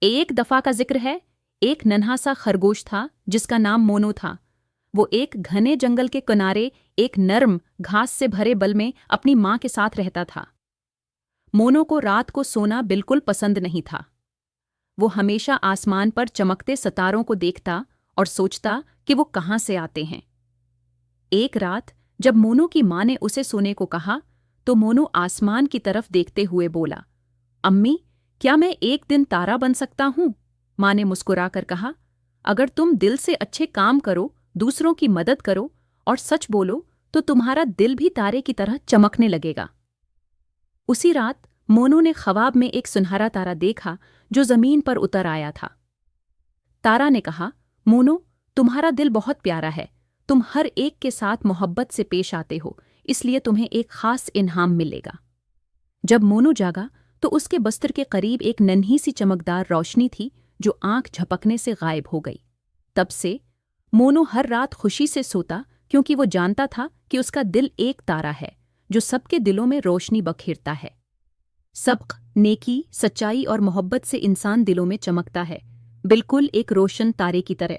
एक दफा का जिक्र है, एक नन्हा सा खरगोश था जिसका नाम मोनू था। वो एक घने जंगल के किनारे एक नर्म घास से भरे बल में अपनी माँ के साथ रहता था। मोनू को रात को सोना बिल्कुल पसंद नहीं था। वो हमेशा आसमान पर चमकते सितारों को देखता और सोचता कि वो कहाँ से आते हैं। एक रात जब मोनू की माँ ने उसे सोने को कहा तो मोनू आसमान की तरफ देखते हुए बोला, अम्मी, क्या मैं एक दिन तारा बन सकता हूँ? माँ ने मुस्कुराकर कहा, अगर तुम दिल से अच्छे काम करो, दूसरों की मदद करो और सच बोलो तो तुम्हारा दिल भी तारे की तरह चमकने लगेगा। उसी रात मोनू ने ख्वाब में एक सुनहरा तारा देखा जो जमीन पर उतर आया था। तारा ने कहा, मोनू, तुम्हारा दिल बहुत प्यारा है, तुम हर एक के साथ मोहब्बत से पेश आते हो, इसलिए तुम्हें एक खास इनाम मिलेगा। जब मोनू जागा तो उसके बस्तर के करीब एक नन्ही सी चमकदार रोशनी थी जो आंख झपकने से गायब हो गई। तब से मोनू हर रात खुशी से सोता क्योंकि वो जानता था कि उसका दिल एक तारा है जो सबके दिलों में रोशनी बखेरता है। सब्र, नेकी, सच्चाई और मोहब्बत से इंसान दिलों में चमकता है, बिल्कुल एक रोशन तारे की तरह।